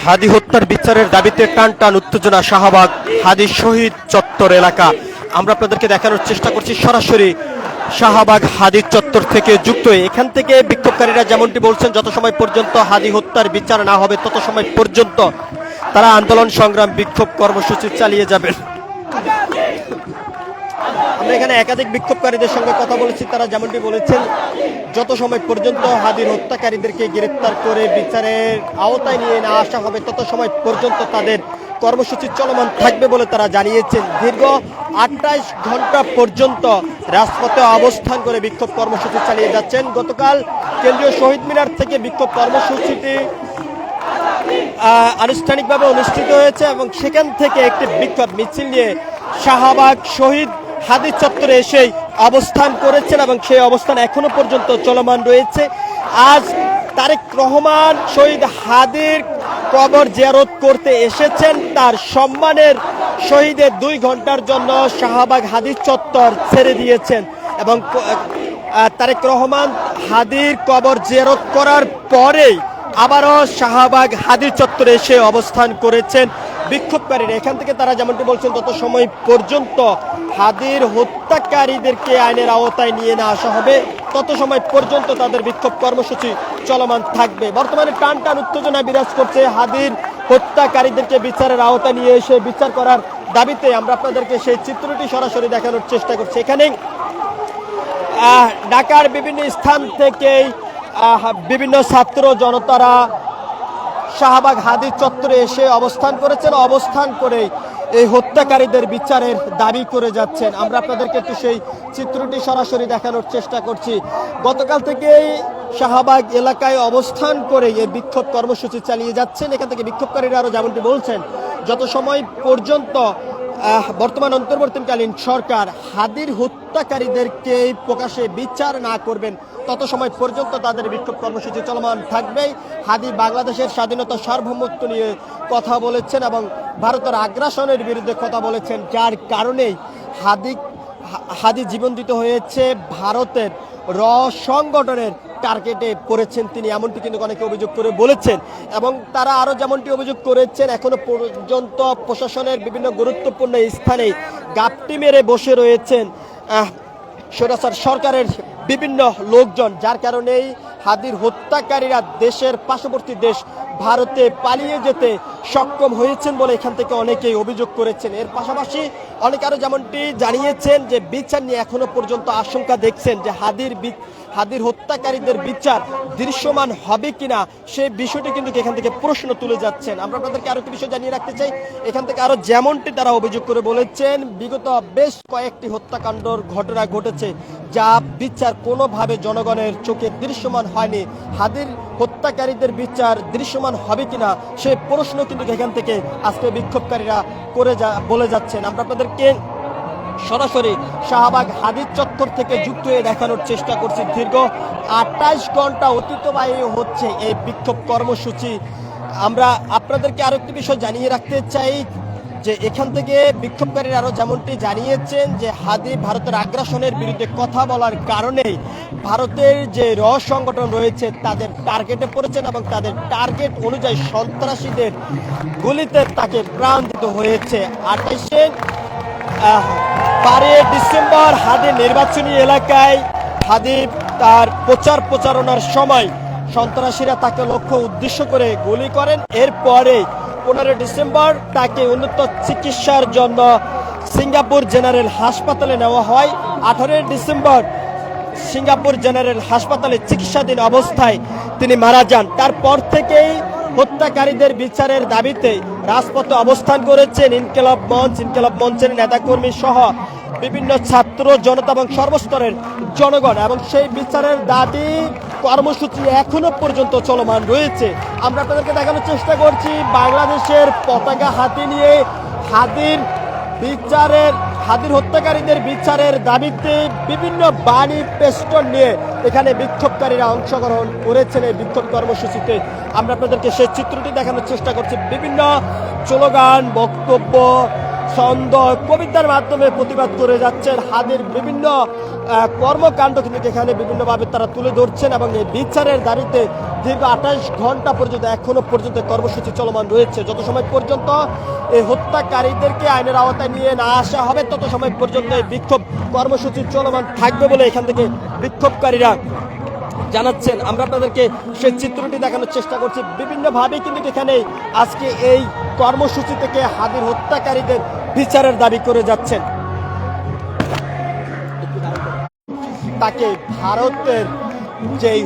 হাদি হত্যার বিচারের দাবিতে টান টান উত্তেজনা শাহবাগ হাদি শহীদ চত্বর এলাকা। আমরা আপনাদেরকে দেখানোর চেষ্টা করছি সরাসরি শাহবাগ হাদি চত্বর থেকে যুক্ত হয়ে। এখান থেকে বিক্ষোভকারীরা যেমনটি বলছেন, যত সময় পর্যন্ত হাদি হত্যার বিচার না হবে তত সময় পর্যন্ত তারা আন্দোলন সংগ্রাম বিক্ষোভ কর্মসূচি চালিয়ে যাবেন। আমরা এখানে একাধিক বিক্ষোভকারীদের সঙ্গে কথা বলেছি, তারা যেমনটি বলেছেন যত সময় পর্যন্ত হাদির হত্যাকারীদেরকে গ্রেফতার করে বিচারের আওতায় নিয়ে না আসা হবে তত সময় পর্যন্ত তাদের কর্মসূচি চলমান থাকবে বলে তারা জানিয়েছেন। দীর্ঘ 28 ঘন্টা পর্যন্ত রাজপথে অবস্থান করে বিক্ষোভ কর্মসূচি চালিয়ে যাচ্ছেন। গতকাল কেন্দ্রীয় শহীদ মিনার থেকে বিক্ষোভ কর্মসূচিটি আনুষ্ঠানিকভাবে অনুষ্ঠিত হয়েছে এবং সেখান থেকে একটি বিক্ষোভ মিছিল নিয়ে শাহবাগ শহীদ হাদি চত্বরে এসে অবস্থান করেছেন এবং সেই অবস্থান এখনো পর্যন্ত চলমান রয়েছে। আজ তারেক রহমান শহীদ হাদির কবর জিয়ারত করতে এসেছেন, তার সম্মানের শহীদের 2 ঘন্টার জন্য শাহবাগ হাদি চত্বর ছেড়ে দিয়েছেন এবং তারেক রহমান হাদির কবর জিয়ারত করার পরেই আবারও শাহবাগ হাদির চত্বরে এসে অবস্থান করেছেন বিক্ষোভকারীরা। এখান থেকে তারা যেমনটি বলছেন তত সময় পর্যন্ত হাদির হত্যাকারীদেরকে আইনের আওতায় নিয়ে না আসা হবে তত সময় পর্যন্ত তাদের বিক্ষোভ কর্মসূচি চলমান থাকবে। বর্তমানে টান টান উত্তেজনা বিরাজ করছে হাদির হত্যাকারীদেরকে বিচারের আওতায় নিয়ে এসে বিচার করার দাবিতে। আমরা আপনাদেরকে সেই চিত্রটি সরাসরি দেখানোর চেষ্টা করছি। এখানে ঢাকার বিভিন্ন স্থান থেকেই বিভিন্ন ছাত্র জনতারা শাহবাগ হাদি চত্বরে এসে অবস্থান করেছেন, অবস্থান করে এই হত্যাকারীদের বিচারের দাবি করে যাচ্ছেন। আমরা আপনাদেরকে একটু সেই চিত্রটি সরাসরি দেখানোর চেষ্টা করছি। গতকাল থেকেই শাহবাগ এলাকায় অবস্থান করে এই বিক্ষোভ কর্মসূচি চালিয়ে যাচ্ছেন। এখান থেকে বিক্ষোভকারীরা আরো যেমনটি বলছেন যত সময় পর্যন্ত বর্তমান অন্তর্বর্তীকালীন সরকার হাদির হত্যাকারীদেরকে প্রকাশ্যে বিচার না করবেন তত সময় পর্যন্ত তাদের বিক্ষোভ কর্মসূচি চলমান থাকবে। হাদি বাংলাদেশের স্বাধীনতা সার্বভৌমত্ব নিয়ে কথা বলেছেন এবং ভারতের আগ্রাসনের বিরুদ্ধে কথা বলেছেন, যার কারণেই হাদি জীবন দিতে হয়েছে ভারতের সংগঠনের টার্গেটে পড়েছেন তিনি, এমনটি কিন্তু অনেকে অভিযোগ করে বলেছেন। এবং তারা আরো যেমনটি অভিযোগ করেছেন এখনো পর্যন্ত প্রশাসনের বিভিন্ন গুরুত্বপূর্ণ স্থানে গাপটি মেরে বসে রয়েছেন স্বৈরাচার সরকারের বিভিন্ন লোকজন, যার কারণেই হাদির হত্যাকারীরা দেশের পার্শ্ববর্তী দেশ ভারতে পালিয়ে যেতে সক্ষম হয়েছেন বলে এখান থেকে অনেকেই অভিযোগ করেছেন। এর পাশাপাশি অনেকে আরো যেমনটি জানিয়েছেন যে বিচার নিয়ে এখনো পর্যন্ত আশঙ্কা দেখছেন যে হাদির হত্যাকারীদের বিচার দৃশ্যমান হবে কিনা সেই বিষয়টি কিন্তু এখান থেকে প্রশ্ন তুলে যাচ্ছেন। আমরা আপনাদেরকে আরো একটি বিষয় জানিয়ে রাখতে চাই, এখান থেকে আরো যেমনটি তারা অভিযোগ করে বলেছেন বিগত বেশ কয়েকটি হত্যাকাণ্ডর ঘটনা ঘটেছে যা বিচার কোনোভাবে জনগণের চোখে দৃশ্যমান হয়নি। হাদির হত্যাকারীদের বিচার দৃশ্যমান হবে কিনা সেই প্রশ্ন কিন্তু এখান থেকে আজকে বিক্ষোভকারীরা বলে যাচ্ছেন। আমরা আপনাদেরকে সরাসরি শাহবাগ হাদির চত্বর থেকে যুক্ত হয়ে দেখানোর চেষ্টা করছি। দীর্ঘ 28 ঘন্টা অতিবাহিত হচ্ছে এই বিক্ষোভ কর্মসূচি। আমরা আপনাদেরকে আরো একটি বিষয় জানিয়ে রাখতে চাই যে এখান থেকে বিক্ষোভকারীরা আরো যেমনটি জানিয়েছেন যে হাদি ভারতের আগ্রাসনের বিরুদ্ধে কথা বলার কারণে ভারতের যে সংগঠন রয়েছে তাদের টার্গেটে পড়েছেন এবং তাদের টার্গেট অনুযায়ী সন্ত্রাসীদের গুলিতে তাকে প্রাণ দিতে হয়েছে। 28 ডিসেম্বর হাদি নির্বাচনী এলাকায় হাদি তার প্রচারণার সময় সন্ত্রাসীরা তাকে লক্ষ্য উদ্দেশ্য করে গুলি করেন। এরপরে 15 ডিসেম্বর তাকে উন্নত চিকিৎসার জন্য সিঙ্গাপুর জেনারেল হাসপাতালে নেওয়া হয়। 18 ডিসেম্বর সিঙ্গাপুর জেনারেল হাসপাতালে চিকিৎসাধীন অবস্থায় তিনি মারা যান। তারপর থেকেই হত্যাকারীদের বিচারের দাবিতে রাজপথে অবস্থান করেছেন ইনকিলাব মঞ্চের নেতাকর্মী সহ বিভিন্ন ছাত্র জনতা এবং সর্বস্তরের জনগণ, এবং সেই বিচারের দাবি কর্মসূচি এখনো পর্যন্ত চলমান রয়েছে। আমরা আপনাদেরকে দেখানোর চেষ্টা করছি বাংলাদেশের পতাকা হাতে নিয়ে হাদির হত্যাকারীদের বিচারের দাবিতে বিভিন্ন বাণী পেস্টন নিয়ে এখানে বিক্ষোভকারীরা অংশগ্রহণ করেছেন এই বিক্ষোভ কর্মসূচিতে। আমরা আপনাদেরকে সেই চিত্রটি দেখানোর চেষ্টা করছি। বিভিন্ন স্লোগান, বক্তব্য, ছন্দ, কবিতার মাধ্যমে প্রতিবাদ করে যাচ্ছেন হাদির বিভিন্ন কর্মকাণ্ড কিন্তু এখানে বিভিন্নভাবে তারা তুলে ধরছেন এবং এই বিচারের দাবিতে দীর্ঘ 28 ঘন্টা পর্যন্ত এখনো পর্যন্ত কর্মসূচি চলমান রয়েছে। যত সময় পর্যন্ত এই হত্যাকারীদেরকে আইনের আওতায় নিয়ে না আসা হবে তত সময় পর্যন্ত এই বিক্ষোভ কর্মসূচি চলমান থাকবে বলে এখান থেকে বিক্ষোভকারীরা জানাচ্ছেন। আমরা আপনাদেরকে সেই চিত্রটি দেখানোর চেষ্টা করছি। বিভিন্নভাবে কিন্তু এখানে আজকে এই কর্মসূচি থেকে হাদির হত্যাকারীদের বিচারের দাবি করে যাচ্ছেন। তাকে ভারতের যেই